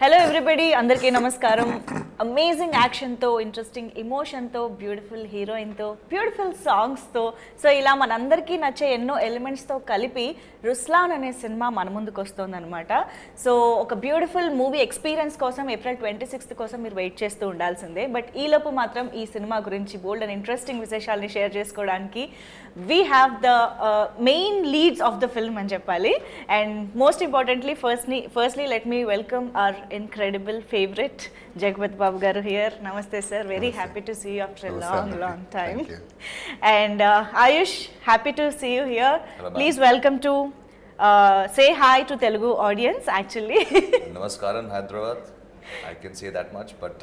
Hello everybody, అందరికీ నమస్కారం. Amazing యాక్షన్తో, ఇంట్రెస్టింగ్ ఎమోషన్తో, బ్యూటిఫుల్ హీరోయిన్తో, బ్యూటిఫుల్ సాంగ్స్తో, సో ఇలా మనందరికీ నచ్చే ఎన్నో ఎలిమెంట్స్తో కలిపి రుస్లాన్ అనే సినిమా మన ముందుకు వస్తుందన్నమాట. సో ఒక బ్యూటిఫుల్ మూవీ ఎక్స్పీరియన్స్ కోసం April 26th కోసం మీరు వెయిట్ చేస్తూ ఉండాల్సిందే. బట్ ఈలోపు మాత్రం ఈ సినిమా గురించి బోల్డ్ అండ్ ఇంట్రెస్టింగ్ విశేషాలని షేర్ చేసుకోవడానికి we have the main leads of the film అని చెప్పాలి. And most importantly firstly let me welcome our incredible favorite Jagapathi Babu garu here. Namaste sir, very happy to see you after a long time. Thank you. And Aayush, happy to see you here. Hello, please welcome to say hi to Telugu audience actually. Namaskaram Hyderabad, I can say that much, but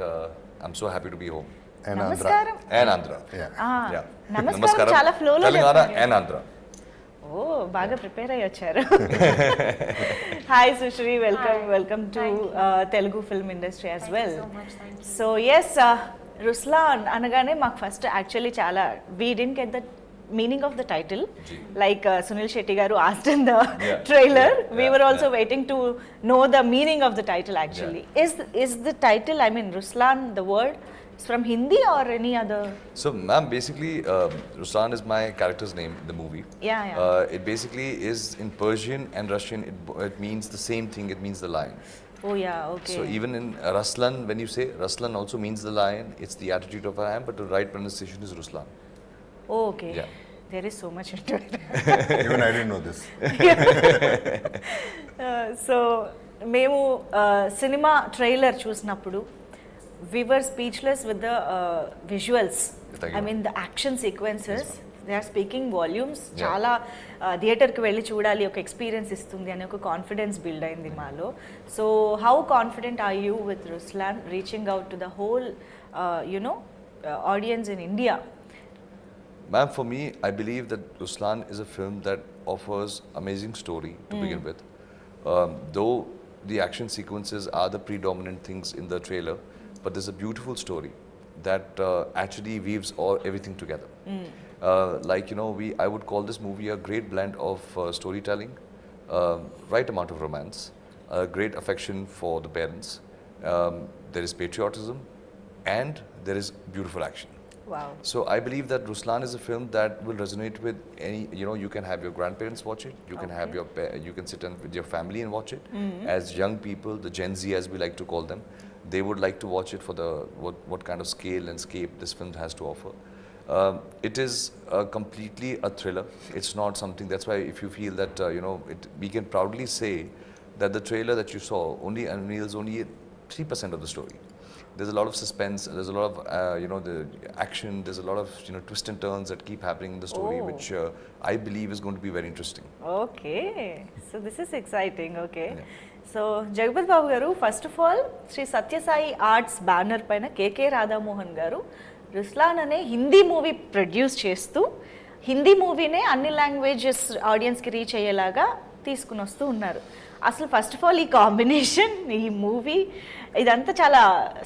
I'm so happy to be home. And Namaskaram. And Andhra. Yeah. Namaskaram చాలా flow లో Telangana and Andhra. ఓ బాగా prepare అయ్యి వచ్చారు. Hi Sushree, welcome to Telugu film industry as well. So yes, Ruslaan అనగానే మాకు first actually చాలా we didn't get the meaning of the title, like Sunil Shetty garu asked in the trailer. We were also waiting to know the meaning of the title actually. Is the title, I mean Ruslaan, the word it's from Hindi or any other? So ma'am, basically Ruslaan is my character's name in the movie. Yeah. It basically is in Persian and Russian, it means the same thing, it means the lion. Oh yeah, okay. So even in Ruslaan, when you say Ruslaan also means the lion, it's the attitude of a lion, but the right pronunciation is Ruslaan. Oh, okay. Yeah. There is so much into it. Even I didn't know this. So మేము cinema trailer చూసినప్పుడు we were speechless with the visuals. I mean the action sequences, they are speaking volumes. చాలా థియేటర్కి వెళ్ళి చూడాలి, ఒక experience ఇస్తుంది అనే ఒక కాన్ఫిడెన్స్ బిల్డ్ అయింది మాలో. So how confident are you with Ruslaan reaching out to the whole audience in India? Ma'am, for me, I believe that Ruslaan is a film that offers amazing story to begin with. Though the action sequences are the predominant things in the trailer, but there's a beautiful story that actually weaves everything together. Like, I would call this movie a great blend of storytelling, right amount of romance, great affection for the parents, there is patriotism, and there is beautiful action. Wow. So I believe that Ruslaan is a film that will resonate with any, you can have your grandparents watch it, you can have you can sit with your family and watch it. As young people, the Gen Z as we like to call them, they would like to watch it for the what kind of scale and scape this film has to offer. It is completely a thriller. It's not something, that's why if you feel that we can proudly say that the trailer that you saw only unveils only 3% of the story. There's a lot of suspense, there's a lot of the action, there's a lot of twists and turns that keep happening in the story, which I believe is going to be very interesting. Okay, so this is exciting. Okay. So Jagapathi Babu garu, first of all Sri Sathya Sai arts banner పైన KK Radha Mohan గారు Ruslaan అనే Hindi movie produce చేస్తూ హిందీ మూవీనే అన్ని languages ఆడియన్స్కి reach అయ్యేలాగా తీసుకుని వస్తూ ఉన్నారు. అసలు ఫస్ట్ ఆఫ్ ఆల్ ఈ కాంబినేషన్, ఈ మూవీ, ఇదంతా చాలా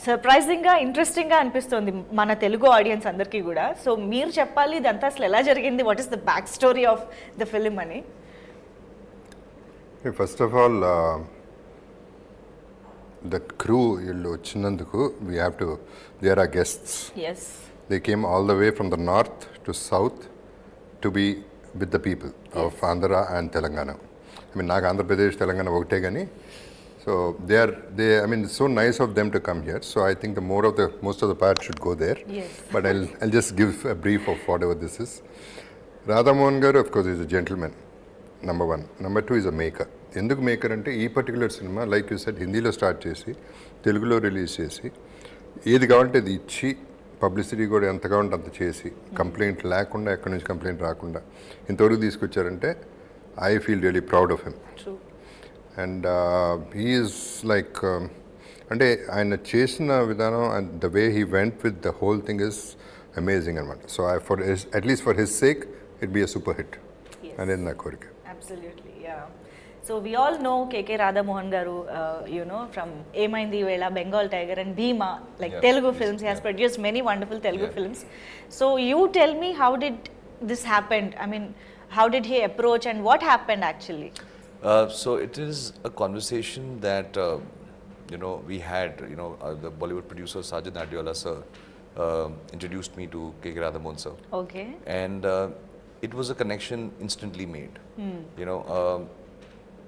సర్ప్రైజింగ్గా, ఇంట్రెస్టింగ్గా అనిపిస్తుంది మన తెలుగు ఆడియన్స్ అందరికీ కూడా. సో మీరు చెప్పాలి ఇదంతా అసలు ఎలా జరిగింది, what is the back story of the film అని. First of all the crew వీళ్ళు వచ్చినందుకు we have to, they are our guests. Yes. They came all the way from the north to south to be with the people of Andhra and Telangana. I mean, నాకు ఆంధ్రప్రదేశ్ తెలంగాణ ఒకటే కానీ, so I mean, it's so nice of them to come here. So I think most of the part should go there. Yes. But I'll just give a brief of whatever this is. Radhamohan garu, of course, is a gentleman, number one. Number two, is a maker. ఎందుకు maker అంటే ఈ particular cinema like you said హిందీలో start చేసి తెలుగులో release చేసి ఏది కావాలంటే అది ఇచ్చి పబ్లిసిటీ కూడా ఎంత కావాలంటే అంత చేసి కంప్లైంట్ లేకుండా, ఎక్కడి నుంచి కంప్లైంట్ రాకుండా ఇంతవరకు తీసుకొచ్చారంటే I feel really proud of him. And he's like అంటే ఆయన చేసిన విధానం and the way he went with the whole thing is amazing అనమాట. So at least for his sake it be a super hit అనేది నా కోరిక. Absolutely, yeah. So we all know KK Radhamohan garu, from Emaindi Vela, Bengal Tiger and Bhima, like Telugu films. He has produced many wonderful Telugu films. So you tell me, how did this happen? I mean, how did he approach and what happened actually? So it is a conversation that we had, the Bollywood producer Sajid Nadiola sir introduced me to K. Radhamon sir. Okay. And it was a connection instantly made.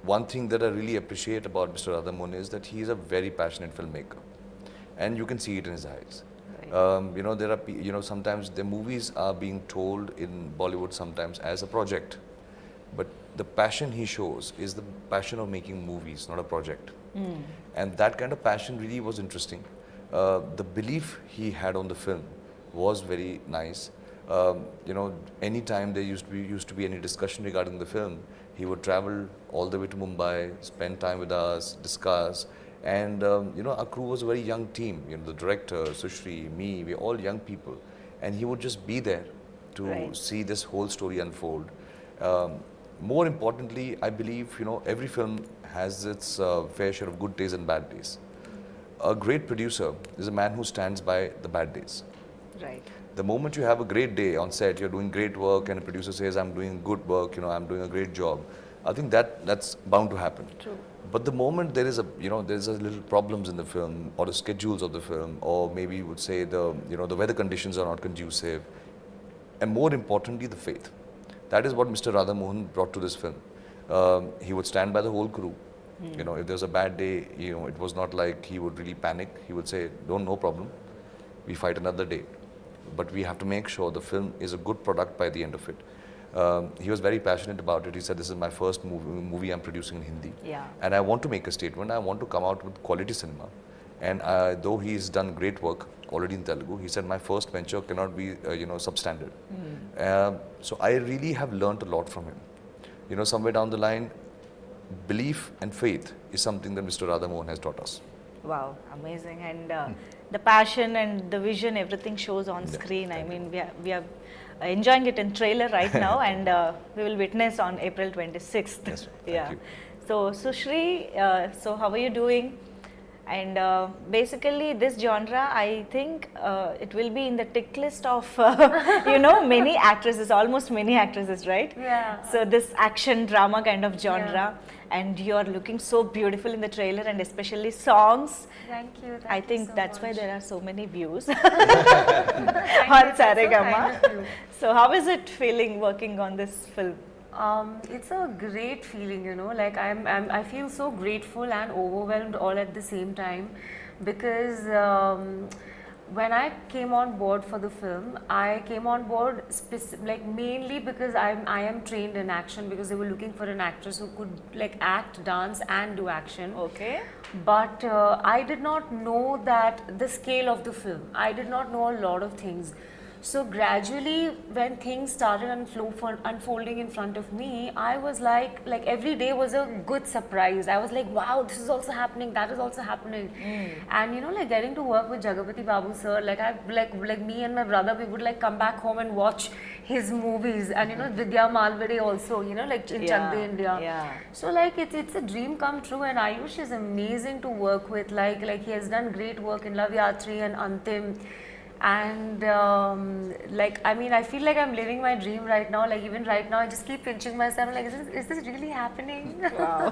One thing that I really appreciate about Mr. Radhamon is that he is a very passionate filmmaker, and you can see it in his eyes. There are sometimes the movies are being told in Bollywood sometimes as a project, but the passion he shows is the passion of making movies, not a project. And that kind of passion really was interesting. The belief he had on the film was very nice. Anytime there used to be any discussion regarding the film, he would travel all the way to Mumbai, spend time with us, discuss. And our crew was a very young team. The director, Sushri, me, we're all young people, and he would just be there to see this whole story unfold. More importantly, I believe every film has its fair share of good days and bad days. A great producer is a man who stands by the bad days. Right. The moment you have a great day on set, you're doing great work, and a producer says, I'm doing good work, I'm doing a great job, I think that's bound to happen. True. But the moment there is there's a little problems in the film, or the schedules of the film, or maybe you would say the weather conditions are not conducive, and more importantly, the faith. That is what Mr. Radhamohan brought to this film. He would stand by the whole crew. If there's a bad day, it was not like he would really panic. He would say, no problem, we fight another day. But we have to make sure the film is a good product by the end of it. He was very passionate about it. He said, this is my first movie I'm producing in Hindi. Yeah. And I want to make a statement. I want to come out with quality cinema. And though he's done great work already in Telugu, he said, my first venture cannot be, substandard. So I really have learnt a lot from him. Somewhere down the line, belief and faith is something that Mr. Radhamohan has taught us. Wow, amazing. And the passion and the vision, everything shows on screen. I mean, we are enjoying it in trailer right now, and we will witness on April 26th. Yes, thank you. So, Sushri, so how are you doing? And basically, this genre, I think it will be in the tick list of, many actresses, almost many actresses, right? Yeah. So, this action drama kind of genre, and you are looking so beautiful in the trailer, and especially songs. Thank you. I think so that's why much. there are so many views Thank on you, that's so Saregama. kind of you. So, how is it feeling working on this film? It's a great feeling, like I feel so grateful and overwhelmed all at the same time, because when I came on board for the film, I came on board mainly because I am trained in action, because they were looking for an actress who could act, dance and do action. Okay. But I did not know that the scale of the film. I did not know a lot of things. So gradually, when things started unfolding in front of me, I was like every day was a good surprise. I was like, wow, this is also happening, that is also happening. And getting to work with Jagapathi Babu sir, me and my brother, we would come back home and watch his movies, and Vidya Malvade also, in Chak De India. Yeah. So it's a dream come true, and Aayush is amazing to work with. He has done great work in Love Yatri and Antim. And I feel like I'm living my dream right now. Even right now, I just keep pinching myself. I'm like, is this really happening? Wow.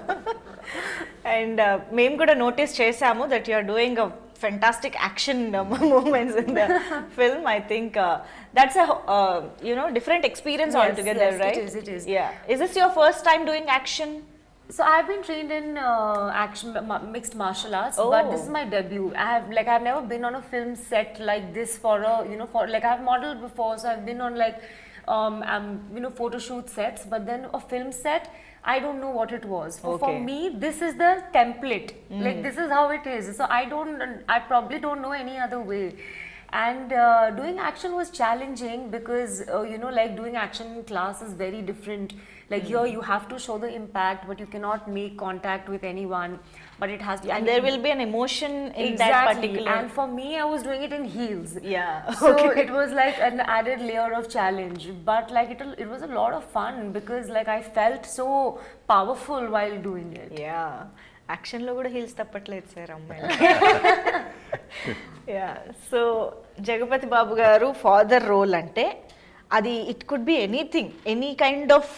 And మేము కూడా notice చేసాము that you are doing a fantastic action movements in the film. I think that's a different experience Yes, altogether, yes, right? it is. Yeah. Is this your first time doing action? So I've been trained in action mixed martial arts, but this is my debut. I've never been on a film set like this for I've modeled before, so I've been on photo shoot sets, but then a film set, I don't know what it was. For me, this is the template. This is how it is. So I probably don't know any other way. And doing action was challenging because doing action in class is very different. Here you have to show the impact, but you cannot make contact with anyone. But it has to, and there will be an emotion in exactly. that particular. And for me, I was doing it in heels. Yeah. So it was an added layer of challenge. But it was a lot of fun because I felt so powerful while doing it. Yeah. Action లో కూడా heels తప్పట్లేదు sir అమ్మాయి. Yeah. So Jagapathi Babu గారు father role అంటే అది it could be anything, any kind of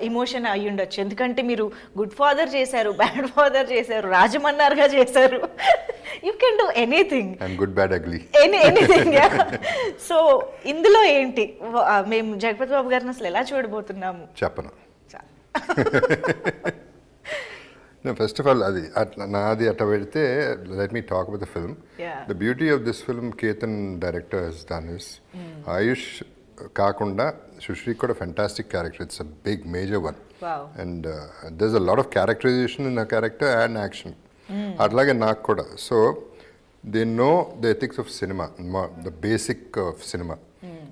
emotion అయ్యి ఉండొచ్చు, ఎందుకంటే మీరు గుడ్ ఫాదర్ చేశారు, బ్యాడ్ ఫాదర్ చేశారు, రాజమన్నార్గా చేశారు. You can do anything and good bad ugly. Anything. So ఇందులో ఏంటి మేము జగపతి బాబు గారిని అసలు ఎలా చూడబోతున్నాము? చెప్పను. ఫస్ట్ ఆఫ్ ఆల్ అది అట్లా నాది అట్లా పెడితే let me talk about the film. The beauty of this film Ketan director he's done is Aayush కాకుండా సుశ్రీకి కూడా fantastic character. It's a big major one. And there is a lot of characterisation in a character and action. అట్లాగే నాకు కూడా. So they know the ethics of cinema, the basic of cinema.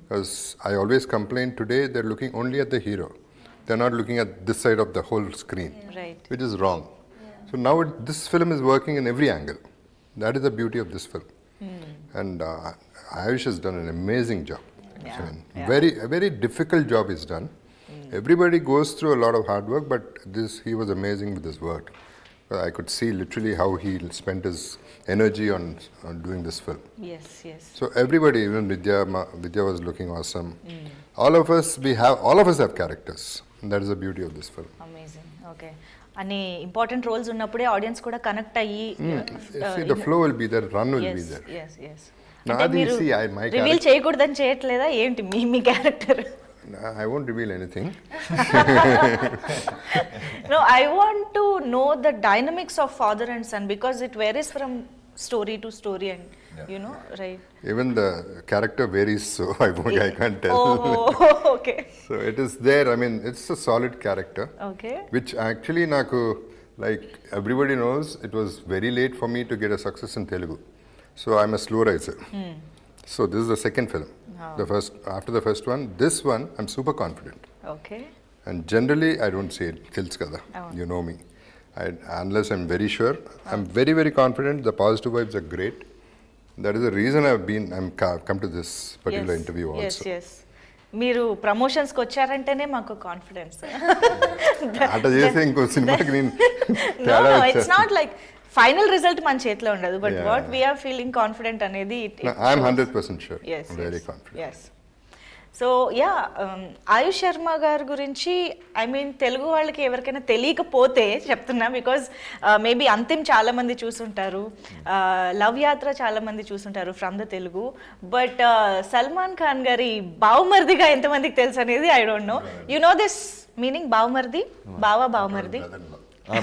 Because I always complain today they're looking only at the hero. They're not looking at this side of the whole screen, right? Which is wrong. So now this film is working in every angle. That is the beauty of this film. And Aayush has done an amazing job. Yeah. I mean, a very difficult job is done. Everybody goes through a lot of hard work, but he was amazing with his work. I could see literally how he spent his energy on doing this film. Yes, yes. So everybody, even Vidya was looking awesome. All of us have characters. And that is the beauty of this film. Amazing. Okay. అన్ని important roles ఉన్నప్పుడే audience కూడా connect అయ్యి See, the flow will be there, run will be there. yes, yes. Naadi, see, my reveal character, చేయకూడదని చేయట్లేదా ఏంటి మీ character? I won't reveal anything. No, I want to know the dynamics of father and son because it varies from story to story and you know, right? Even the character varies, so I can't tell. Oh, okay. So it is there. I mean, it's a solid character. Okay. Which actually, naku, like everybody knows, it was very late for me to get a success in Telugu. So I'm a slow riser. So this is the second film. After the first one, this one, I'm super confident. Okay. And generally, I don't say it, tells kada. You know me. Unless I'm very sure. I'm very, very confident. The positive vibes are great. That is the reason I'm come to this particular interview also. Yes, yes. మీరు ప్రమోషన్స్కి వచ్చారంటేనే మాకు confidence. అట్లా చేస్తే ఇంకో సినిమాకి నేను it's not like final result మన చేతిలో ఉండదు, but what we're feeling confident అనేది I'm 100% sure. Very confident. Yes. So yeah, Aayush Sharma garu గురించి ఐ మీన్ తెలుగు వాళ్ళకి ఎవరికైనా తెలియకపోతే చెప్తున్నా, బికాజ్ మేబీ అంతిమ్ చాలా మంది చూసుంటారు, లవ్ యాత్ర చాలా మంది చూసుంటారు from the Telugu, but Salman Khan garu బావమర్దిగా ఎంతమందికి తెలుసు అనేది I don't know. You know this meaning బావమర్ది? బావమర్ది.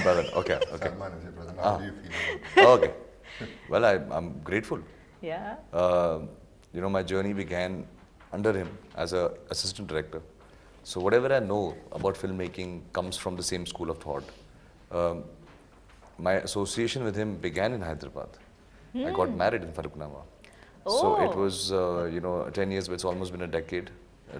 Brother. Okay. Salman is your brother. How do you feel? Okay. Well, I'm grateful. Yeah. My journey began under him as a assistant director. So whatever I know about filmmaking comes from the same school of thought. My association with him began in Hyderabad. I got married in Faruknama. So it was, 10 years, but it's almost been a decade.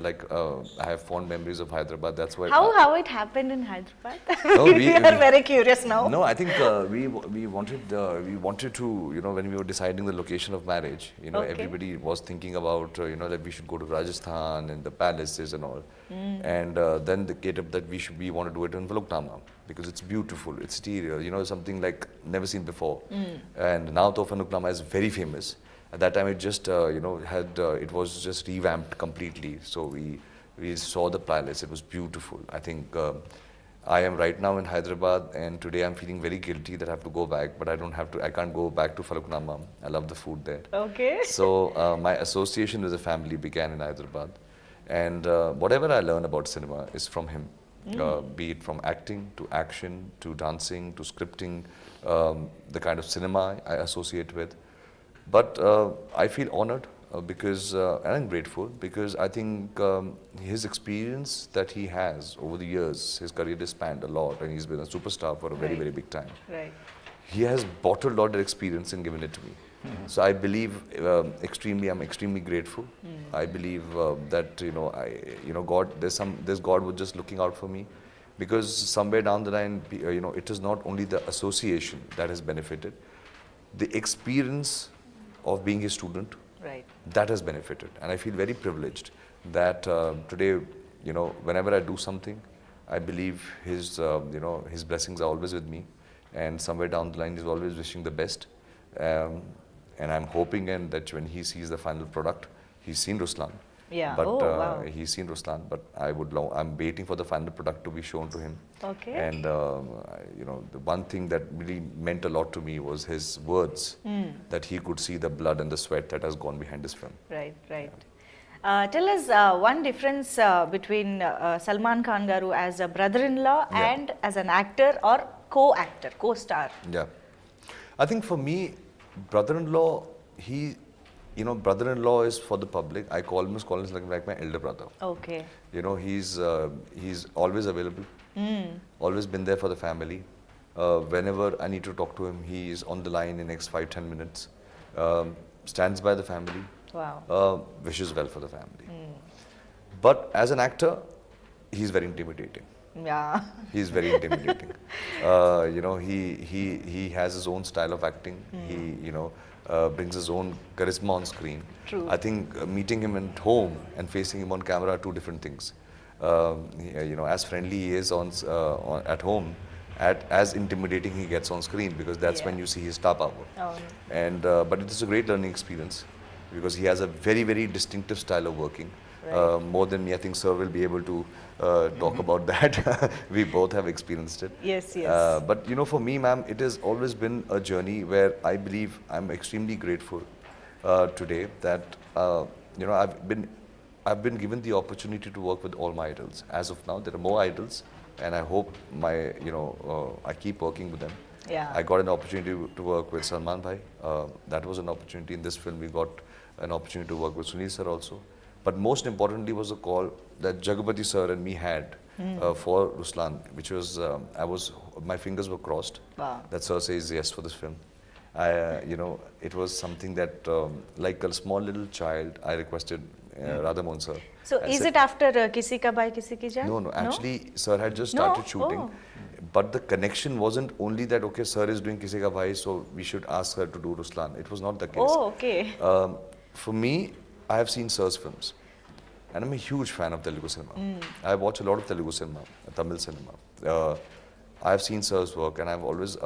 I have fond memories of Hyderabad. That's why. How it happened in Hyderabad? No, we are very curious now. No, I think we wanted to, when we were deciding the location of marriage, Okay. everybody was thinking about, that we should go to Rajasthan and the palaces and all. And then they get up that we want to do it in Faluknama because it's beautiful, it's stereo, something like never seen before. And now Faluknama is very famous. At that time, it just it was just revamped completely. So we saw the palace. It was beautiful. I think I am right now in Hyderabad, and today I'm feeling very guilty that I have to go back, but I don't have to. I can't go back to Faluknama. I love the food there. Okay. So my association with the family began in Hyderabad, and whatever I learn about cinema is from him. Be it from acting to action to dancing to scripting, the kind of cinema I associate with. But I feel honored because, and I'm grateful because I think his experience that he has over the years, his career has spanned a lot, and he's been a superstar for a very, very big time. Right. He has bottled all that experience and given it to me. So I believe I'm extremely grateful. I believe that God, there's God was just looking out for me, because somewhere down the line, it is not only the association that has benefited, the experience of being his student, Right. that has benefited, and I feel very privileged that today, whenever I do something, I believe his blessings are always with me, and somewhere down the line he's always wishing the best, and I'm hoping that when he sees the final product, he's seen Ruslaan, Yeah. But Oh, wow. he's seen Ruslaan, but I'm waiting for the final product to be shown to him. Okay. And the one thing that really meant a lot to me was his words, that he could see the blood and the sweat that has gone behind this film. Right. Tell us one difference between Salman Khan garu as a brother-in-law and as an actor or co-actor, co-star. Yeah. I think for me, brother-in-law, brother-in-law is for the public. I call him like my elder brother. Okay. He's always available, always been there for the family. Whenever I need to talk to him, he is on the line in the next 5-10 minutes, stands by the family, Wow. wishes well for the family. But as an actor, he's very intimidating. Yeah. He's very intimidating. He has his own style of acting. He brings his own charisma on screen. True. I think meeting him at home and facing him on camera are two different things. As friendly he is at home, as intimidating he gets on screen, because that's when you see his star power. Oh. And but it is a great learning experience, because he has a very, very distinctive style of working. More than me, I think Sir will be able to talk about that. We both have experienced it. Yes. But for me, ma'am, it has always been a journey where I believe I'm extremely grateful today that I've been given the opportunity to work with all my idols. As of now, there are more idols, and I hope I keep working with them. Yeah. I got an opportunity to work with Salman Bhai. That was an opportunity. In this film, we got an opportunity to work with Sunil Sir also. But most importantly was a call that Jagapathi Sir and me had for Ruslaan, which was, my fingers were crossed. Wow. That Sir says yes for this film. It was something that, like a small little child, I requested Radhamohan Sir. So I is said, it after Kisi Ka Bhai Kisi Ki Jaan? No, actually, Sir had just started shooting. Oh. But the connection wasn't only that, okay, Sir is doing Kisi Ka Bhai, so we should ask her to do Ruslaan. It was not the case. Oh, okay. For me, I have seen Sir's films, and I'm a huge fan of Telugu cinema. I watch a lot of Telugu cinema, Tamil cinema. I have seen Sir's work, and I've always,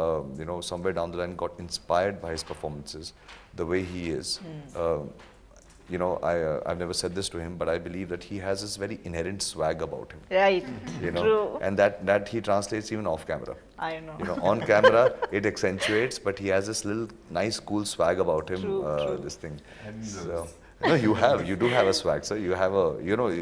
somewhere down the line got inspired by his performances, the way he is. I've never said this to him, but I believe that he has this very inherent swag about him. Right. True. And that he translates even off camera. I know. On camera it accentuates, but he has this little nice, cool swag about him. True. This thing. So, no, you do have a swag, sir. You have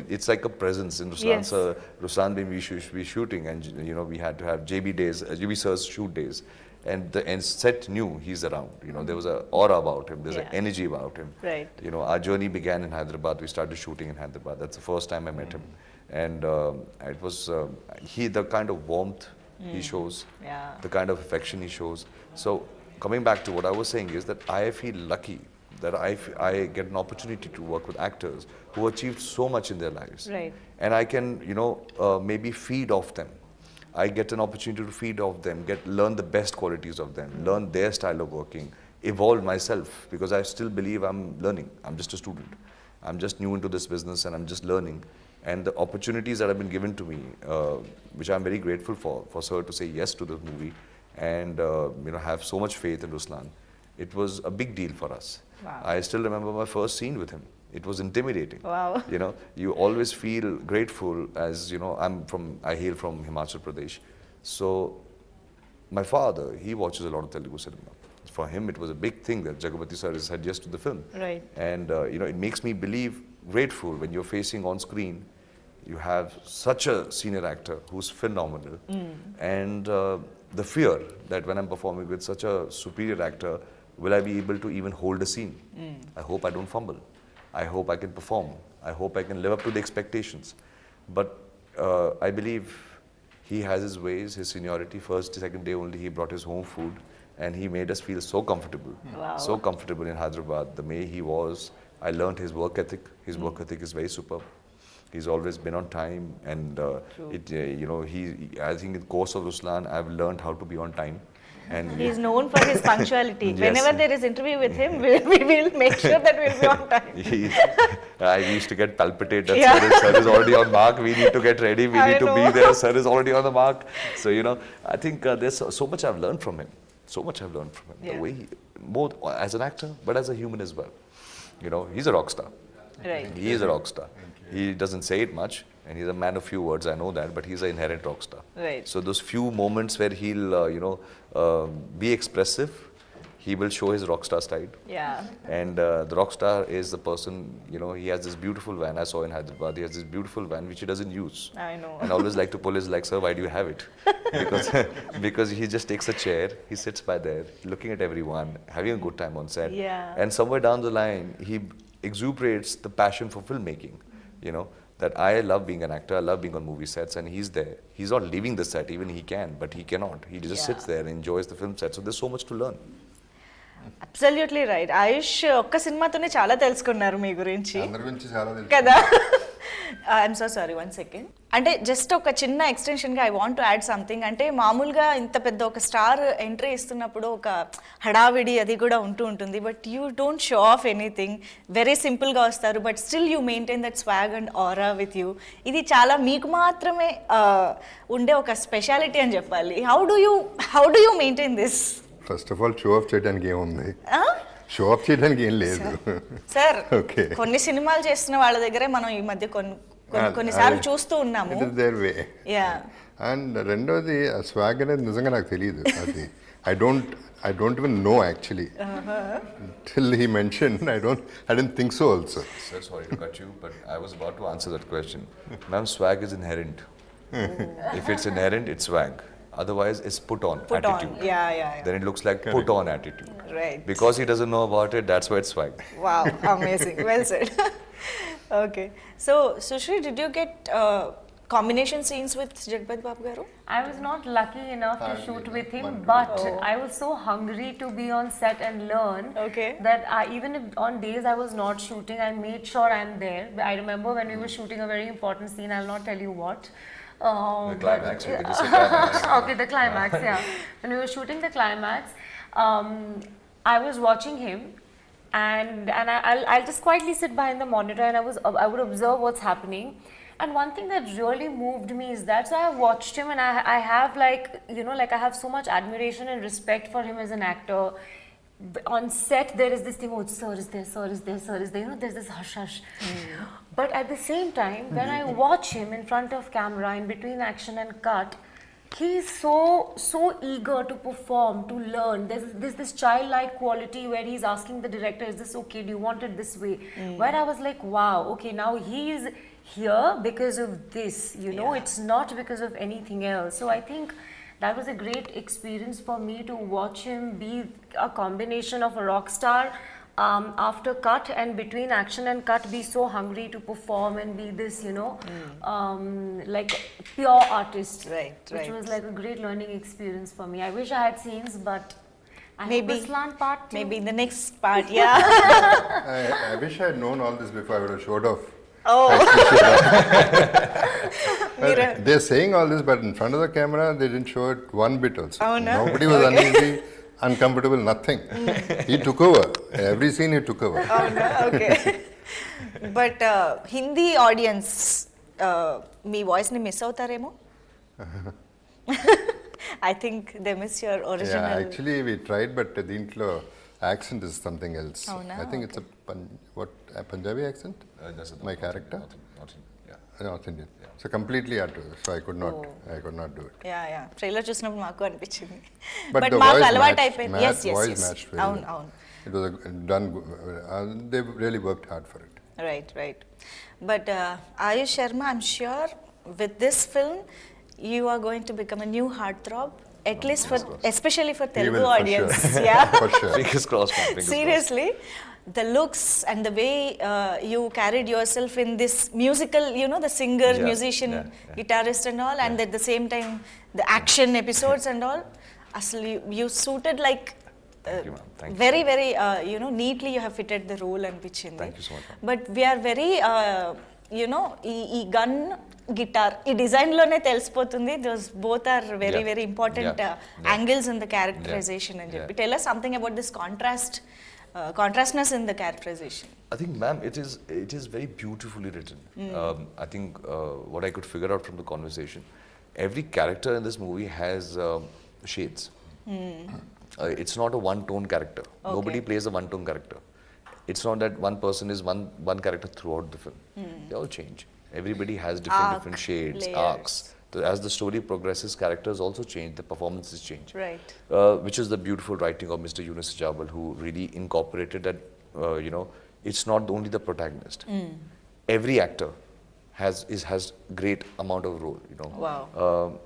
it's like a presence in Ruslaan. Yes. Sir, Ruslaan being we shooting, and we had to have JB days, JB Sir's shoot days, and set knew he's around. There was an aura about him. There's an energy about him. Right. Our journey began in Hyderabad. We started shooting in Hyderabad. That's the first time I met him, and it was the kind of warmth he shows, the kind of affection he shows. So coming back to what I was saying is that I feel lucky that I get an opportunity to work with actors who achieved so much in their lives. Right. And I can, maybe feed off them. I get an opportunity to feed off them, learn the best qualities of them, learn their style of working, evolve myself, because I still believe I'm learning. I'm just a student. I'm just new into this business, and I'm just learning. And the opportunities that have been given to me, which I'm very grateful for Sir to say yes to this movie, and have so much faith in Ruslaan. It was a big deal for us. Wow. I still remember my first scene with him. It was intimidating. Wow. You always feel grateful, as I hail from Himachal Pradesh. So my father, he watches a lot of Telugu cinema. For him, it was a big thing that Jagapathi Sir said yes to the film. Right. And it makes me grateful when you're facing on screen. You have such a senior actor who's phenomenal, and the fear that when I'm performing with such a superior actor, will I be able to even hold a scene? I hope I don't fumble. I hope I can perform. I hope I can live up to the expectations. But I believe he has his ways, his seniority. First, second day only, he brought his home food, and he made us feel so comfortable. Wow. So comfortable in Hyderabad. The way he was, I learned his work ethic. His work ethic is very superb. He's always been on time, and I think in the course of Ruslaan, I've learned how to be on time. And He's known for his punctuality. Yes. Whenever there is interview with him, we will make sure that we'll be on time. I used to get palpitated. Sir is already on mark. We need to get ready. We need to be there. Sir is already on the mark. So I think there's so much I've learned from him. So much I've learned from him. Yeah. The way both as an actor, but as a human as well. He's a rock star. Right. He is a rock star. He doesn't say it much, and he's a man of few words. I know that, but he's an inherent rock star. Right. So those few moments where he'll, be expressive, he will show his rock star side. Yeah. And the rock star is the person, he has this beautiful van. I saw in Hyderabad, he has this beautiful van which he doesn't use. I know. And I always like to pull his leg, sir, why do you have it? Because he just takes a chair, he sits by there, looking at everyone, having a good time on set. Yeah. And somewhere down the line, he exuberates the passion for filmmaking, that I love being an actor, I love being on movie sets, and he's there. He's not leaving the set, even he can, but he cannot. He just Yeah. sits there and enjoys the film set. So there's so much to learn. Absolutely right. Aayush ఒక్క సినిమాతోనే చాలా తెలుసుకున్నారు మీ గురించి అందరి గురించి చాలా తెలుసు. కదా. I'm so sorry, 1 second. అంటే జస్ట్ ఒక చిన్న ఎక్స్టెన్షన్గా I want to add something. అంటే మామూలుగా ఇంత పెద్ద ఒక స్టార్ ఎంట్రీ ఇస్తున్నప్పుడు ఒక హడావిడి అది కూడా ఉంటుంది. But you don't show off anything, very సింపుల్గా వస్తారు. But still you maintain that swag and aura with you. ఇది చాలా మీకు మాత్రమే ఉండే ఒక స్పెషాలిటీ అని చెప్పాలి. How do you maintain this? First of all show off చేయడానికి ఏముంది? షో ఆఫ్ చేయడానికి ఏం లేదు సార్. ఓకే, కొన్ని సినిమాలు చేస్తున్న వాళ్ళ దగ్గరే మనం ఈ మధ్య కొన్నిసార్లు చూస్తూ ఉన్నాము. It is there way. Yeah. And రెండోది స్వాగ్ అనేది నిజంగా నాకు తెలియదు. అది I don't even know actually till he mentioned. I didn't think so also. Sir, sorry to cut you, but I was about to answer that question. Ma'am, swag is inherent. If it's inherent, it's swag. Otherwise, it's put on attitude. Yeah. Then it looks like put on attitude. Right. Because he doesn't know about it, that's why it's swag. Wow, amazing. Well said. Okay. So, Sushri, did you get combination scenes with Jagapathi Babu garu? I was not lucky enough to shoot with him, but I was so hungry to be on set and learn Okay. that even if on days I was not shooting, I made sure I'm there. I remember when we were shooting a very important scene, I'll not tell you what. The climax, you can just say climax. Okay, the climax, yeah. When we were shooting the climax, I was watching him, and I'll just quietly sit behind the monitor, and I would observe what's happening. And one thing that really moved me is that, so I watched him, and I have I have so much admiration and respect for him as an actor. On set, there is this thing, oh, sir is there, sir is there, sir is there. There's this hush hush. But at the same time, when I watch him in front of camera, in between action and cut, he's so eager to perform, to learn. There's this childlike quality where he's asking the director, is this okay? Do you want it this way? Where I was like, wow, okay, now he's here because of this, it's not because of anything else. So I think that was a great experience for me to watch him be a combination of a rock star, after cut and between action and cut, be so hungry to perform and be this, like pure artist. Right. Which was like a great learning experience for me. I wish I had scenes, but I Maybe- hope Ruslaan part 2. Maybe in the next part, yeah. I wish I had known all this before I would have showed off. Oh. They're saying all this, but in front of the camera, they didn't show it one bit also. Oh, no? Nobody was uneasy, uncomfortable, nothing. He took over. Every scene he took over. Oh, no? Okay. But Hindi audience, మీ వాయిస్ని miss అవుతారేమో. I think they miss your original. Yeah, actually we tried, but దీంట్లో accent is something else. Oh, no? I think it's a Punjabi accent. That's a My character? Not in, yeah. North Indian. So completely out of it. So I could not do it. Yeah trailer చూసినప్పుడు మాకు అనిపించింది. But but the మాకు voice అలవాటు matched, అయిపోయింది. voice matched very అవును well. అవును. It was done. They really worked hard for it. Right. But Aayush Sharma, I'm sure with this film, you are going to become a new heartthrob, at least especially for He Telugu will, for audience. sure. Yeah. For sure. Fingers crossed, man. Fingers Seriously, the looks and the way you carried yourself in this musical, the singer, Yeah, musician, yeah. guitarist and all, and at the same time the action episodes and all, actually you suited like Thank you, ma'am. Thank you. very neatly you have fitted the role అనిపించింది. Thank you so much, ma'am. But we are very ఈ gun guitar ఈ design లోనే తెలిసిపోతుంది. Those both are very important angles in the characterisation అని చెప్పి. Tell us something about this contrastness in the characterization. I think, ma'am, it is very beautifully written. I think what I could figure out from the conversation, every character in this movie has shades. It's not a one-tone character. Okay. Nobody plays a one-tone character. It's not that one person is one character throughout the film. They all change. Everybody has different shades, layers. arcs. As the story progresses, characters also change, the performances change. Right. Which is the beautiful writing of Mr. Yunus Jabal, who really incorporated that, it's not only the protagonist. Every actor has great amount of role, Wow.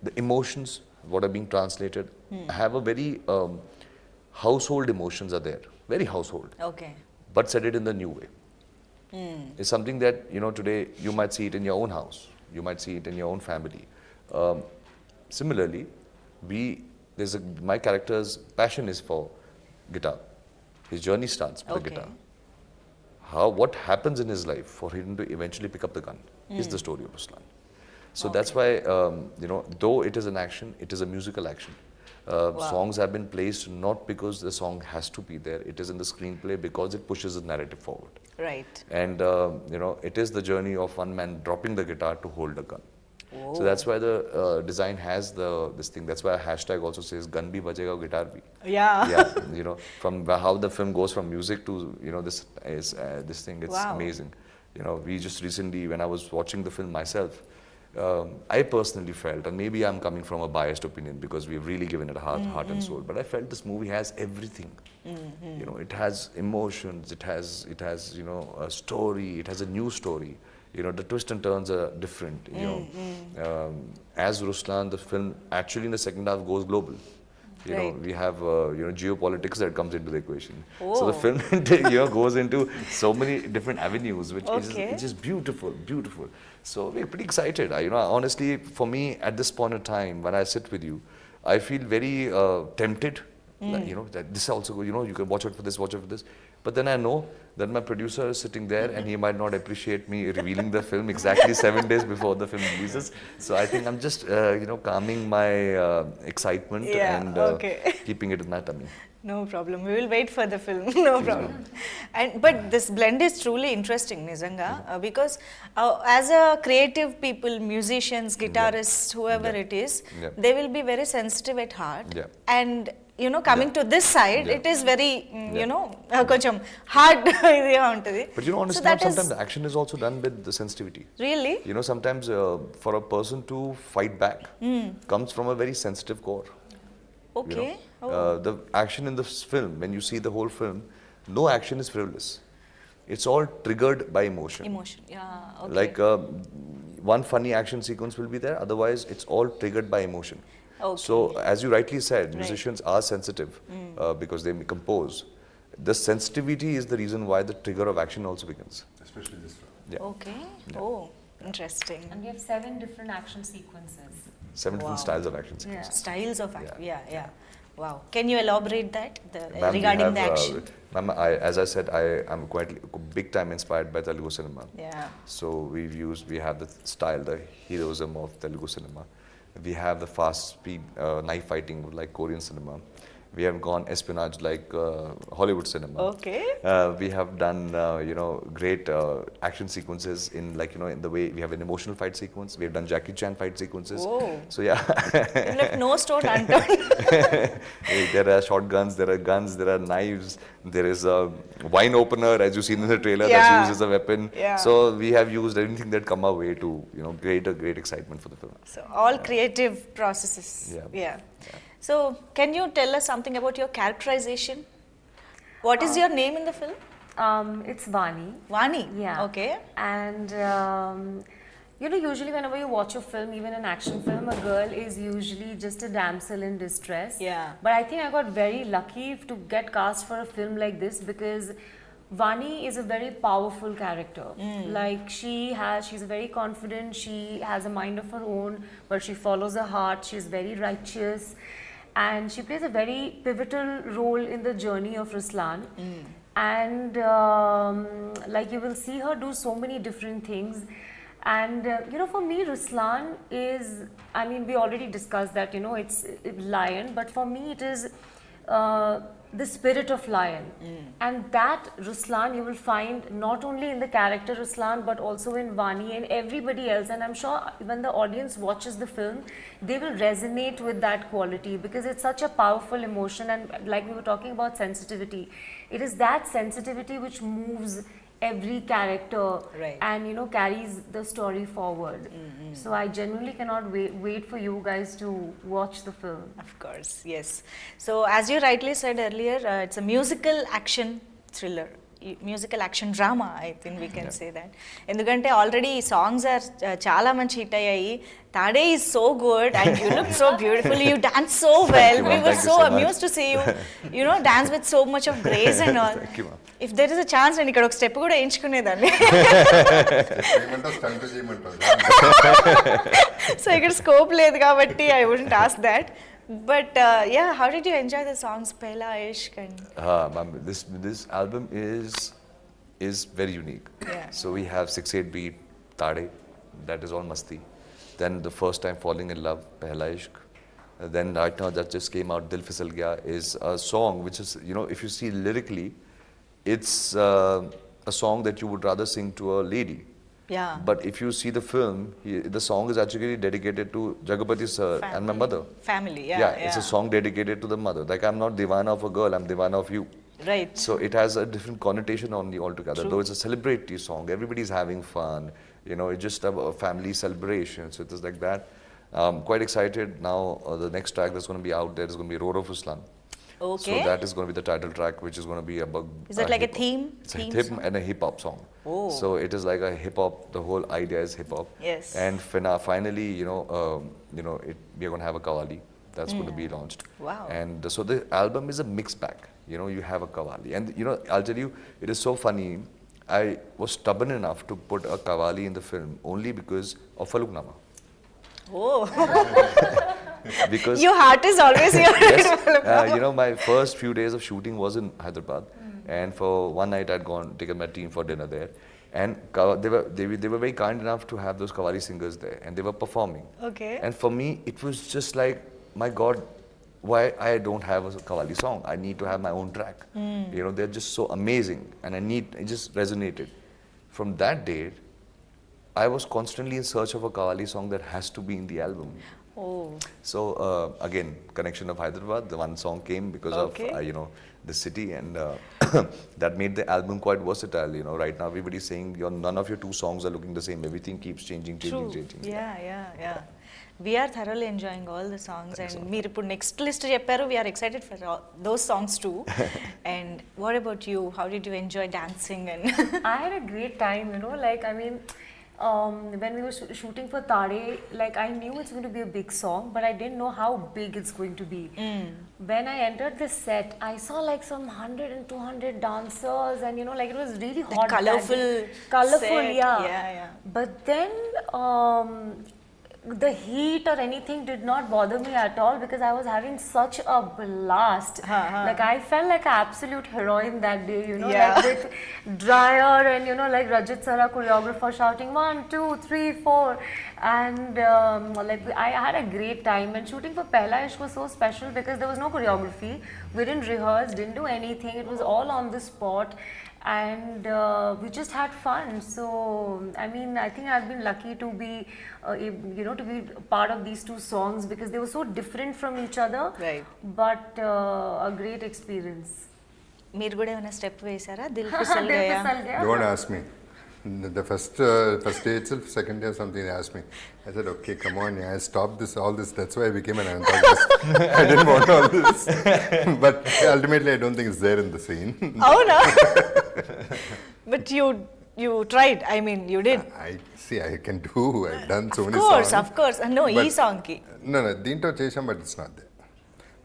the emotions, what are being translated, have a very household emotions are there, very household, Okay. but said it in the new way. It's something that today you might see it in your own house, you might see it in your own family. Similarly, my character's passion is for guitar. His journey starts with the Okay. guitar. What happens in his life for him to eventually pick up the gun is the story of Ruslaan. So that's why, though it is an action, it is a musical action. Songs have been placed not because the song has to be there, it is in the screenplay because it pushes the narrative forward. Right. And, it is the journey of one man dropping the guitar to hold a gun. So that's why the design has this thing. That's why a hashtag also says gun bhi bajega, guitar bhi. Yeah. Yeah, from how the film goes from music to this thing. It's Wow. amazing. We just recently, when I was watching the film myself, I personally felt, and maybe I'm coming from a biased opinion because we've really given it a heart and soul, but I felt this movie has everything. It has emotions, it has a story, it has a new story. The twists and turns are different. As Ruslaan, the film actually in the second half goes global. Right. We have geopolitics that comes into the equation. Oh. So the film goes into so many different avenues, which Okay. is just beautiful. So we're pretty excited. Honestly, for me at this point in time, when I sit with you, I feel very tempted. That this also, you can watch out for this. But then I know that my producer is sitting there and he might not appreciate me revealing the film exactly 7 days before the film releases. So I think I'm just, calming my excitement Yeah, and okay. keeping it in my tummy. No problem. We will wait for the film. No problem. But this blend is truly interesting, Nizanga, because as a creative people, musicians, guitarists, whoever it is, Yeah. they will be very sensitive at heart. Yeah. And coming to this side, Yeah. it is very, koncham hard. But honestly, so that sometimes is the action is also done with the sensitivity. really Sometimes for a person to fight back comes from a very sensitive core. okay. The action in this film, when you see the whole film, no action is frivolous. It's all triggered by emotion. Emotion. Yeah. Okay. Like one funny action sequence will be there, otherwise it's all triggered by emotion. Okay. So as you rightly said, musicians are sensitive because they compose. The sensitivity is the reason why the trigger of action also begins. Especially this film. Yeah. Okay. Oh, interesting. And we have 7 different action sequences. 7 different Wow. styles of action sequences. Styles of act. Yeah. Wow. Can you elaborate that Ma'am, we regarding the have, action? Ma'am, as I said, I'm quite big time inspired by Telugu cinema. Yeah. So we have the style, the heroism of Telugu cinema. We have the fast speed knife fighting like Korean cinema. We have gone espionage like Hollywood cinema. Okay. We have done great action sequences in in the way we have an emotional fight sequence. We have done Jackie Chan fight sequences. Oh. So yeah. You left no stone unturned. There are shotguns, there are guns, there are knives, there is a wine opener as you seen in the trailer Yeah. that's used as a weapon. Yeah. So we have used anything that come our way to create a great excitement for the film. So all creative processes. Yeah. So can you tell us something about your characterization? What is your name in the film? It's Vani. Vani. Yeah. Okay. And usually whenever you watch a film, even an action film, a girl is usually just a damsel in distress. Yeah. But I think I got very lucky to get cast for a film like this because Vani is a very powerful character. Like she's very confident, she has a mind of her own, but she follows her heart, she's very righteous. And she plays a very pivotal role in the journey of Ruslaan. And like you will see her do so many different things. And for me, Ruslaan is, we already discussed that, it's lion, but for me it is the spirit of lion. And that Ruslaan you will find not only in the character Ruslaan but also in Vani and everybody else. And I'm sure when the audience watches the film, they will resonate with that quality because it's such a powerful emotion. And like we were talking about sensitivity, it is that sensitivity which moves every character Right. and carries the story forward. So I genuinely cannot wait for you guys to watch the film. Of course, yes. So as you rightly said earlier, it's a musical action thriller. Musical action drama, I think we can say that. ఎందుకంటే already ఈ songs are చాలా మంచి hit అయ్యాయి. Today is so good and you look so beautiful, you dance so well, we were so amused to see you dance with so much of grace and all. If there is a chance నేను ఇక్కడ ఒక step కూడా ఎంచుకునేదాన్ని. So ఇక్కడ scope లేదు కాబట్టి I wouldn't ask that. But yeah, how did you enjoy the songs, Pehla Aayush? This album is very unique. Yeah. So we have 6/8 beat Tade, that is all masti. Then the first time falling in love, Pehla Ishq. Then right now that just came out, Dil Fisal Gaya, is a song which is, if you see lyrically, it's a song that you would rather sing to a lady. Yeah. But if you see the film, the song is actually dedicated to Jagapathi sir and my mother. Family, It's a song dedicated to the mother. Like, I'm not divana of a girl, I'm divana of you. Right. So it has a different connotation on you altogether. True. Though it's a celebratory song, everybody's having fun. It's just a family celebration. So it is like that. Quite excited now. The next track that's going to be out there is going to be Ruslaan. Okay. So that is going to be the title track, which is going to be about. Is it like a theme? It's Theme a hip song? and a hip hop song. Oh. So it is like a hip hop. The whole idea is hip hop. Yes. And finally, we are going to have a Qawwali that's going to be launched. Wow. And so the album is a mixed bag. You have a Qawwali, and I'll tell you, it is so funny. I was stubborn enough to put a Qawwali in the film only because of Faluknama. Oh. Because Your heart is always here. yes, my first few days of shooting was in Hyderabad, and for one night I'd taken my team for dinner there, and they were very kind enough to have those Qawwali singers there, and they were performing. Okay. And for me, it was just like, my God, why I don't have a Qawwali song? I need to have my own track. They're just so amazing, and it just resonated. From that day, I was constantly in search of a Qawwali song that has to be in the album. Oh. So again, connection of Hyderabad, the one song came because Okay. of the city, and that made the album quite versatile. Right now everybody's saying none of your two songs are looking the same. Everything keeps changing. Yeah. We are thoroughly enjoying all the songs, and మీరు ఇప్పుడు next list చెప్పారు. We are excited for those songs too. And what about you? How did you enjoy dancing? And I had a great time, when we were shooting for Tade, like, I knew it's going to be a big song, but I didn't know how big it's going to be. When I entered the set, I saw like some 100 and 200 dancers, and like, it was really hot. colourful Colorful, set. Yeah. But then the heat or anything did not bother me at all because I was having such a blast. Like, I felt like an absolute heroine that day, Yeah. like with dryer and like Rajat Sara, choreographer, shouting 1, 2, 3, 4, and like, I had a great time. And shooting for Pehla Ishq was so special because there was no choreography. We didn't rehearse, didn't do anything. It was all on the spot. And we just had fun. So I think I've been lucky to be to be part of these two songs because they were so different from each other. Right. But a great experience. మీరు కూడా ఏమైనా step వేసారా? Dil ఫిసల్ Dil Gaya. Fisal Gaya. Don't ask me. The first day itself, second day or something, they asked me. I said, okay, come on, I stopped all this. That's why I became an antagonist. I didn't want all this. But ultimately, I don't think it's there in the scene. అవునా? But you tried. I mean, you did. I can do. I've done so many songs. Of course. No, ఈ But- song కి. No, దీంట్లో చేసాం, but it's not there.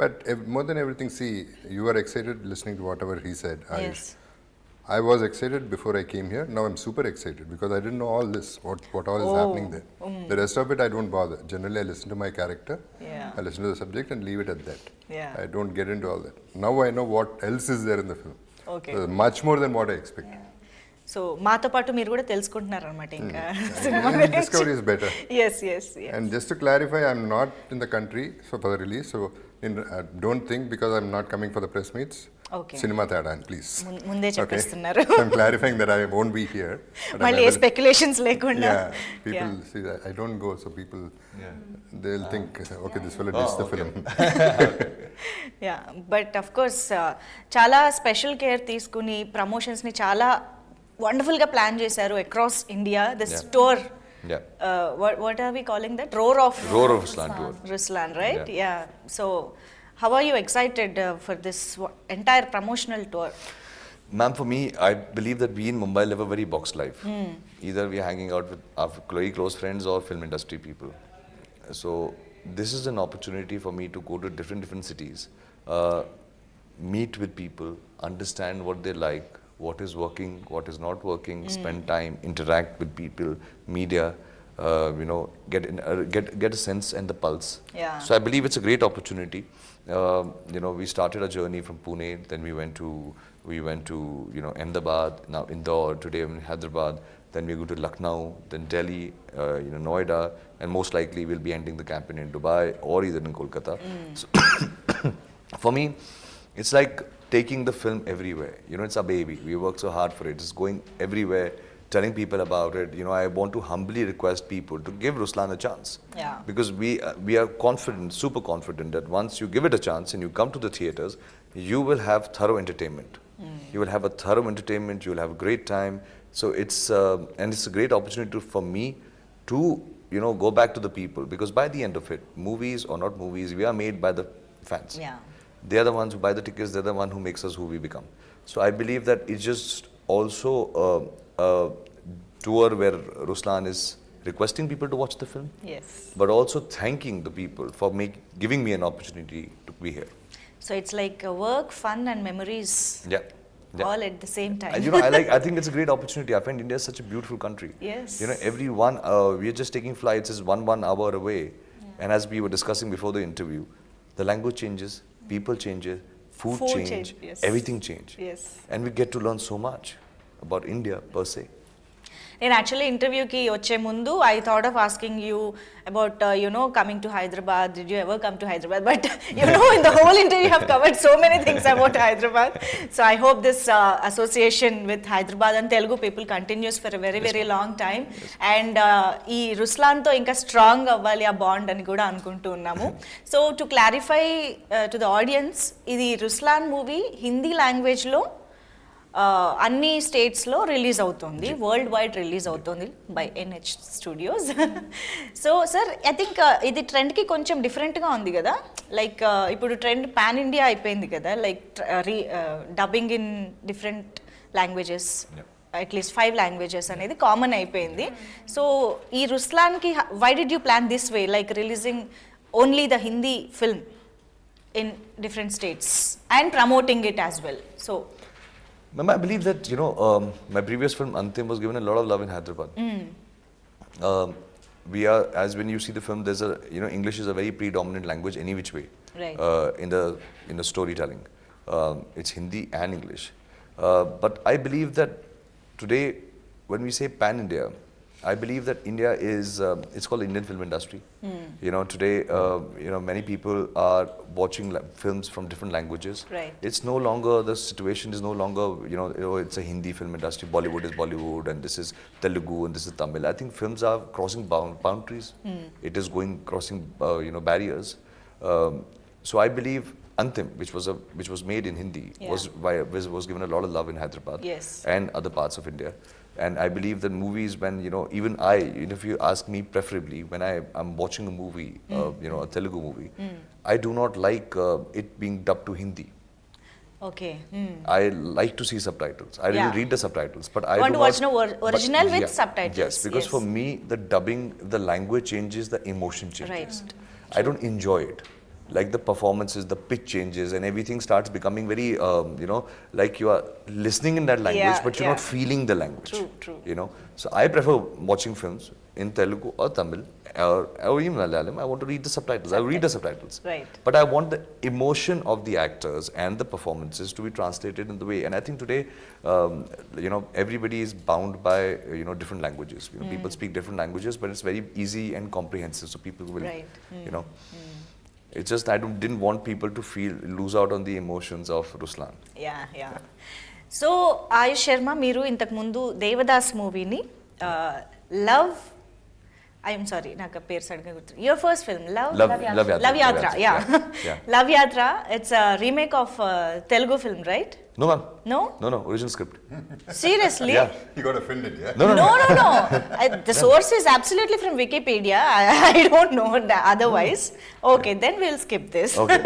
But more than everything, see, you were excited listening to whatever he said, Aayush. Yes. I was excited before I came here. Now I'm super excited because I didn't know all this, what all is happening there. The rest of it, I don't bother. Generally, I listen to my character, Yeah. I listen to the subject and leave it at that. Yeah. I don't get into all that. Now I know what else is there in the film. Okay. So much more than what I expected. So మాతో పాటు మీరు కూడా తెలుసుకుంటున్నారు అనమాట ఇంకా cinema Discovery is better. Yes yes And just to clarify, I'm not in the country so for the release. So don't think because I'm not coming for the press meets. Okay. Cinema tada, please. ముందే చెప్పేస్తున్నారు. So I'm clarifying that I won't be here. but మళ్ళీ ఏ speculations లేకుండా. Yeah, people see that I don't go, so people they'll think, okay, this fellow dissed the film. Ya but of course చాలా special care తీసుకుని ప్రమోషన్స్ని చాలా వండర్ఫుల్గా plan చేశారు across India this tour Yeah. What are we calling that roar of Ruslaan tour. Ruslaan, right? Yeah. So how are you excited for this entire promotional tour? Ma'am, for me, I believe that we in Mumbai live a very box life. Either we are hanging out with our very close friends or film industry people. So this is an opportunity for me to go to different cities, meet with people, understand what they like, what is working, what is not working, spend time, interact with people, media, get a sense and the pulse. Yeah. So I believe it's a great opportunity. We started a journey from Pune, then we went to Ahmedabad, now Indore, today in Hyderabad, then we go to Lucknow, then Delhi, Noida, and most likely we'll be ending the campaign in Dubai or either in Kolkata. So for me, it's like taking the film everywhere. It's a baby. We work so hard for it. It's going everywhere, telling people about it. I want to humbly request people to give Ruslaan a chance. Yeah. Because we are confident, super confident that once you give it a chance and you come to the theaters, you will have thorough entertainment. You will have a thorough entertainment. You will have a great time. So it's a great opportunity for me to go back to the people, because by the end of it, movies or not movies, we are made by the fans. Yeah. They are the ones who buy the tickets. They're the one who makes us who we become. So I believe that it's just also a tour where Ruslaan is requesting people to watch the film, Yes. but also thanking the people for giving me an opportunity to be here. So it's like work, fun and memories Yeah. Yeah. all at the same time. I think it's a great opportunity. I find India is such a beautiful country. Yes. Everyone, we are just taking flights is one hour away. And as we were discussing before the interview, the language changes, people changes, food change, yes. everything change. Yes. And we get to learn so much about India per se. నేను actually ఇంటర్వ్యూకి వచ్చే ముందు I thought of asking you about coming to Hyderabad, did you ever come to Hyderabad, but in the whole interview have covered so many things about Hyderabad. So I hope this association with Hyderabad and Telugu people continuous for a very very long time. And ఈ రుస్లాన్తో ఇంకా strong అవ్వాలి ఆ bond అని కూడా అనుకుంటూ ఉన్నాము. So to clarify to the audience, ఇది Ruslaan movie Hindi లాంగ్వేజ్లో అన్ని స్టేట్స్లో రిలీజ్ అవుతుంది, వరల్డ్ వైడ్ రిలీజ్ అవుతుంది by NH studios. So sir, I think ఇది ట్రెండ్కి కొంచెం డిఫరెంట్గా ఉంది కదా, లైక్ ఇప్పుడు ట్రెండ్ పాన్ ఇండియా అయిపోయింది కదా, like dubbing in different languages, at least 5 languages అనేది కామన్ అయిపోయింది. సో ఈ రుస్లాన్కి why did you plan this way, like releasing only the Hindi film in different states and promoting it as well? So Ma'am, I believe that, my previous film, Antim, was given a lot of love in Hyderabad. We are, as when you see the film, there's English is a very predominant language any which way. Right. In the storytelling. It's Hindi and English. But I believe that today, when we say pan-India, I believe that India is, it's called Indian film industry. Today, many people are watching films from different languages. Right. It's no longer, the situation is no longer, it's a Hindi film industry, Bollywood is Bollywood, and this is Telugu, and this is Tamil. I think films are crossing boundaries. It is crossing, barriers. So I believe Antim, which was made in Hindi, was given a lot of love in Hyderabad. Yes. And other parts of India. And I believe that movies, when, even if you ask me preferably, when I'm watching a movie, a Telugu movie, I do not like it being dubbed to Hindi. Okay. I like to see subtitles. I really read the subtitles, but I want do to watch not, original with subtitles. Yes, because for me, the dubbing, the language changes, the emotion changes. Right. I don't enjoy it. Like the performances, the pitch changes, and everything starts becoming very, like you are listening in that language, but you're not feeling the language. True. So I prefer watching films in Telugu or Tamil or even Malayalam, I want to read the subtitles. I read the subtitles. Right. But I want the emotion of the actors and the performances to be translated in the way. And I think today, everybody is bound by, different languages. People speak different languages, but it's very easy and comprehensive. So people will, Right. It's just didn't want people to lose out on the emotions of Ruslaan. Yeah so Ayush Sharma మీరు ఇంతకుముందు దేవదాస్ మూవీని I'm sorry నాకు పేరు సడన్గా గుర్తు your first film love యాత్ర yeah love యాత్ర it's remake of Telugu film right No, ma'am. No? No, original script. Seriously? Yeah. You got offended, yeah? No. The source is absolutely from Wikipedia. I don't know otherwise. Okay, then we'll skip this. Okay.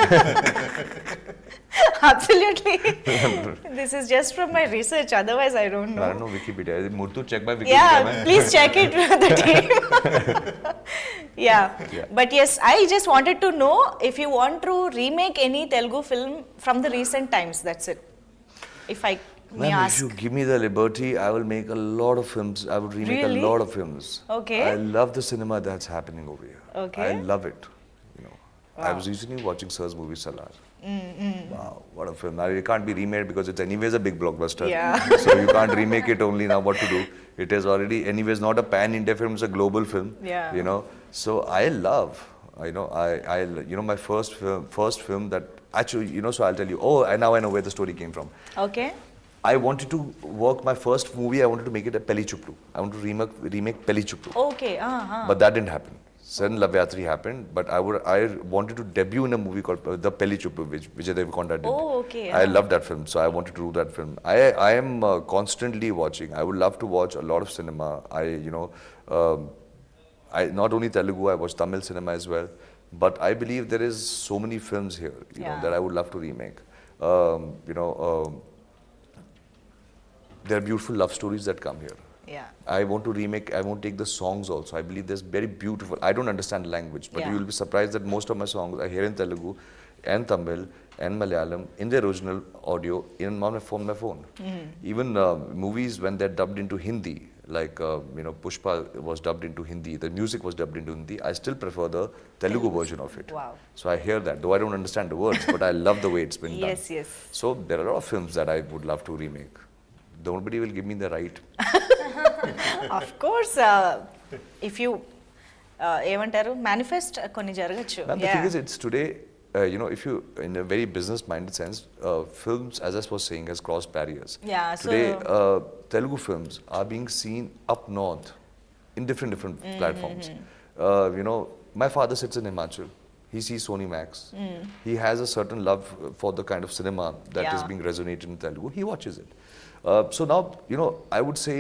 Absolutely. This is just from my research. Otherwise, I don't know. I don't know Wikipedia. Murthu, check by Wikipedia. Yeah, please check it with the team. Yeah. But yes, I just wanted to know if you want to remake any Telugu film from the recent times. That's it. If I may Ma'am, ask. if you give me the liberty, I will make a lot of films. I would remake Really? a lot of films. Okay. I love the cinema that's happening over here. Okay. I love it. I was recently watching Sir's movie Salar. Wow, what a film. Now it can't be remade because it's anyways a big blockbuster. Yeah. So you can't remake it only now. What to do? It is already anyways not a pan-India film. It's a global film. Yeah. So I love. My first film that actually, so I'll tell you. Oh, and now I know where the story came from. Okay. I wanted to work my first movie. I wanted to make it a Peli Chuplu. I want to remake Peli Chuplu. Okay. But that didn't happen. Then Lavyatri happened. But I wanted to debut in a movie called The Peli Chuplu, which Vijay Deverakonda did. Oh, okay. I love that film, so I wanted to do that film. I am constantly watching. I would love to watch a lot of cinema. I not only Telugu, I watch Tamil cinema as well. But I believe there is so many films here, that I would love to remake. There are beautiful love stories that come here. Yeah. I want to remake, I want to take the songs also. I believe there's very beautiful, I don't understand language, but you will be surprised that most of my songs are here in Telugu and Tamil and Malayalam in their original audio from my phone. Even movies when they're dubbed into Hindi, like Pushpa was dubbed into Hindi, the music was dubbed into Hindi, I still prefer the Telugu version of it. Wow. So I hear that, though I don't understand the words, but I love the way it's been done. Yes. So there are a lot of films that I would love to remake. Nobody will give me the right. Of course, if you ఏమంటారు manifest కొన్ని జరగచ్చు. Ma'am, the thing is, it's today, if you, in a very business-minded sense, films, as I was saying, has crossed barriers. Yeah, Today, Telugu films are being seen up north in different platforms. My father sits in Himachal. He sees Sony Max. He has a certain love for the kind of cinema that is being resonated in Telugu. He watches it. So now, I would say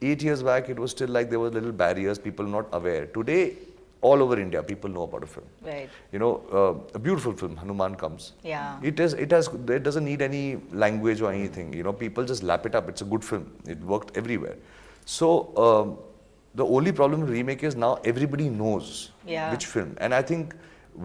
8 years back, it was still like there were little barriers, people not aware. Today, all over India, people know about a film. Right. A beautiful film, Hanuman comes. Yeah. It doesn't need any language or anything. People just lap it up. It's a good film. It worked everywhere. So the only problem with remake is now everybody knows which film. And I think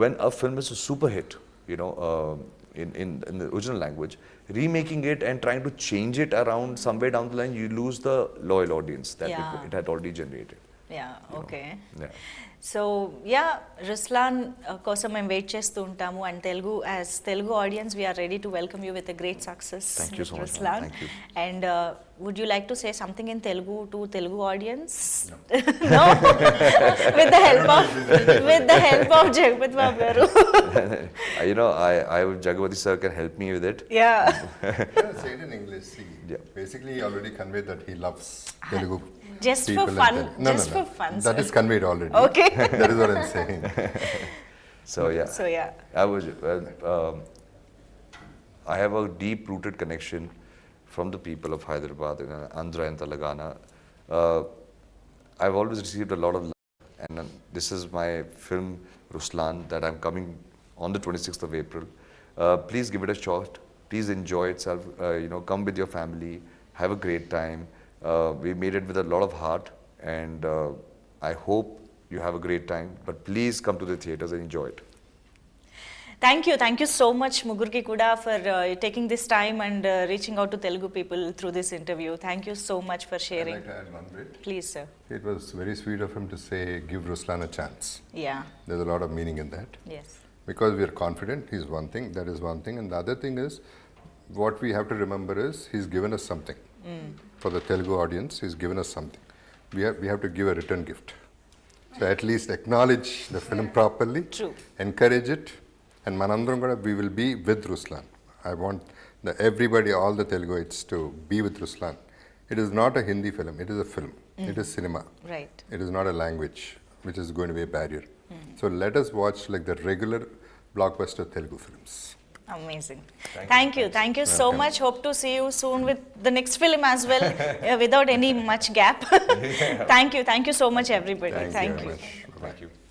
when a film is a super hit, in the original language, remaking it and trying to change it around somewhere down the line, you lose the loyal audience that it had already generated. Yeah, okay. Yeah. So Ruslaan కోసం మేము wait చేస్తూ ఉంటాము and as Telugu audience we are ready to welcome you with a great success Ruslaan and would you like to say something in Telugu to Telugu audience with the help of Jagapathi Babu garu Jagapathi sir can help me with it. Say it in English. Basically he already conveyed that he loves Telugu. Just for fun. No. For fun. That is conveyed already. Okay. That is what I'm saying. So I have a deep-rooted connection from the people of Hyderabad, Andhra and Telangana. I've always received a lot of love, and this is my film Ruslaan that I'm coming on the 26th of April. Please give it a shot. Please enjoy itself. Come with your family. Have a great time. We made it with a lot of heart, and I hope you have a great time. But please come to the theaters and enjoy it. Thank you so much ముగ్గురికి కూడా for taking this time and reaching out to Telugu people through this interview. Thank you so much for I'd sharing. like to add one bit. Please sir. It was very sweet of him to say, give Ruslaan a chance. Ya. There's a lot of meaning in that. Yes. Because we are confident, he's one thing, that is one thing. And the other thing is, what we have to remember is, he's given us something. For the Telugu audience, he's given us something. We have to give a return gift. So at least acknowledge the film properly, True. encourage it, and manandram kuda we will be with Ruslaan. I want everybody, all the Teluguites to be with Ruslaan. It is not a Hindi film, it is a film. It is cinema. Right. It is not a language which is going to be a barrier. So let us watch like the regular blockbuster Telugu films. Amazing. Thank you so much. Hope to see you soon with the next film as well, without any much gap. Thank you so much everybody. Thank you Thank very you. much. Thank you.